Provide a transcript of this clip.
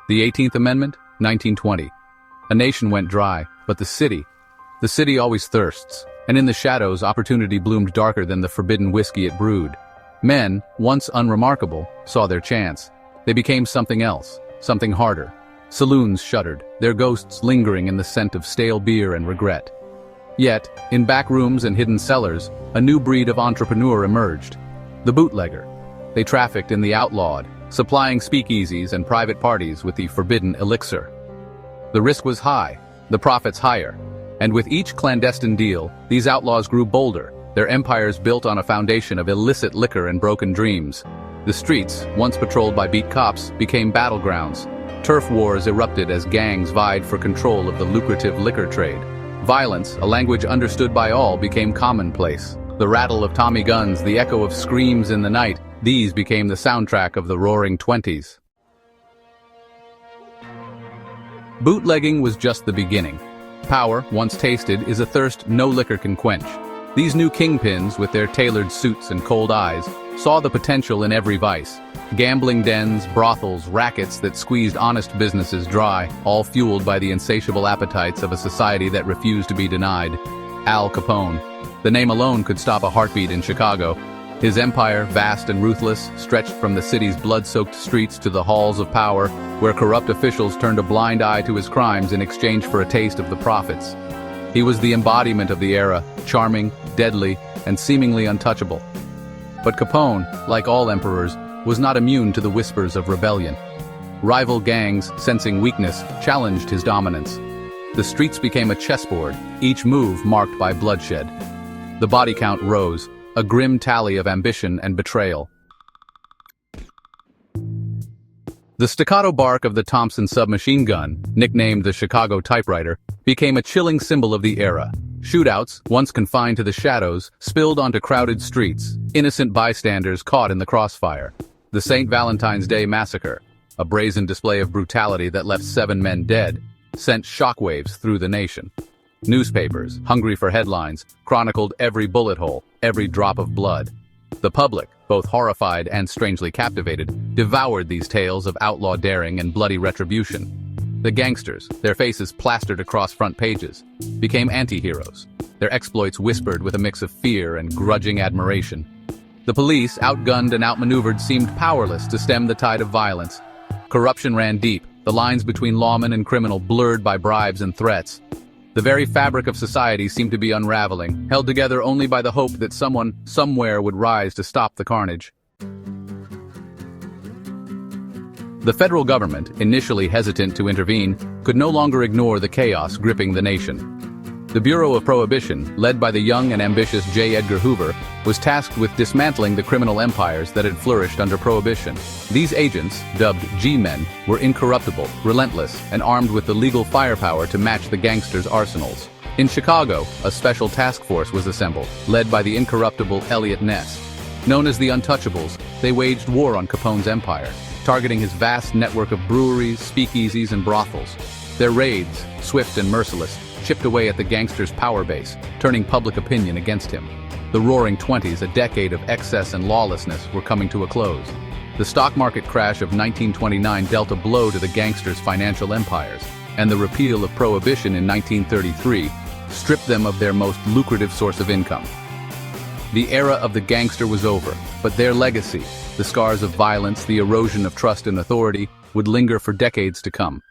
The 18th Amendment, 1920. A nation went dry, but the city always thirsts, and in the shadows opportunity bloomed darker than the forbidden whiskey it brewed. Men, once unremarkable, saw their chance. They became something else, something harder. Saloons shuttered, their ghosts lingering in the scent of stale beer and regret. Yet, in back rooms and hidden cellars, a new breed of entrepreneur emerged. The bootlegger. They trafficked in the outlawed, supplying speakeasies and private parties with the forbidden elixir. The risk was high, the profits higher, and with each clandestine deal, these outlaws grew bolder, their empires built on a foundation of illicit liquor and broken dreams. The streets, once patrolled by beat cops, became battlegrounds. Turf wars erupted as gangs vied for control of the lucrative liquor trade. Violence, a language understood by all, became commonplace. The rattle of Tommy guns, the echo of screams in the night, these became the soundtrack of the Roaring Twenties. Bootlegging was just the beginning. Power, once tasted, is a thirst no liquor can quench. These new kingpins, with their tailored suits and cold eyes, saw the potential in every vice. Gambling dens, brothels, rackets that squeezed honest businesses dry, all fueled by the insatiable appetites of a society that refused to be denied. Al Capone. The name alone could stop a heartbeat in Chicago. His empire, vast and ruthless, stretched from the city's blood-soaked streets to the halls of power, where corrupt officials turned a blind eye to his crimes in exchange for a taste of the profits. He was the embodiment of the era, charming, deadly, and seemingly untouchable. But Capone, like all emperors, was not immune to the whispers of rebellion. Rival gangs, sensing weakness, challenged his dominance. The streets became a chessboard, each move marked by bloodshed. The body count rose, a grim tally of ambition and betrayal. The staccato bark of the Thompson submachine gun, nicknamed the Chicago typewriter, became a chilling symbol of the era. Shootouts, once confined to the shadows, spilled onto crowded streets, innocent bystanders caught in the crossfire. The St. Valentine's Day Massacre, a brazen display of brutality that left 7 men dead, sent shockwaves through the nation. Newspapers, hungry for headlines, chronicled every bullet hole, every drop of blood. The public, both horrified and strangely captivated, devoured these tales of outlaw daring and bloody retribution. The gangsters, their faces plastered across front pages, became anti-heroes, their exploits whispered with a mix of fear and grudging admiration. The police, outgunned and outmaneuvered, seemed powerless to stem the tide of violence. Corruption ran deep, the lines between lawman and criminal blurred by bribes and threats. The very fabric of society seemed to be unraveling, held together only by the hope that someone, somewhere would rise to stop the carnage. The federal government, initially hesitant to intervene, could no longer ignore the chaos gripping the nation. The Bureau of Prohibition, led by the young and ambitious J. Edgar Hoover, was tasked with dismantling the criminal empires that had flourished under Prohibition. These agents, dubbed G-men, were incorruptible, relentless, and armed with the legal firepower to match the gangsters' arsenals. In Chicago, a special task force was assembled, led by the incorruptible Elliot Ness. Known as the Untouchables, they waged war on Capone's empire, targeting his vast network of breweries, speakeasies, and brothels. Their raids, swift and merciless, chipped away at the gangster's power base, turning public opinion against him. The Roaring Twenties, a decade of excess and lawlessness, were coming to a close. The stock market crash of 1929 dealt a blow to the gangsters' financial empires, and the repeal of Prohibition in 1933 stripped them of their most lucrative source of income. The era of the gangster was over, but their legacy, the scars of violence, the erosion of trust and authority, would linger for decades to come.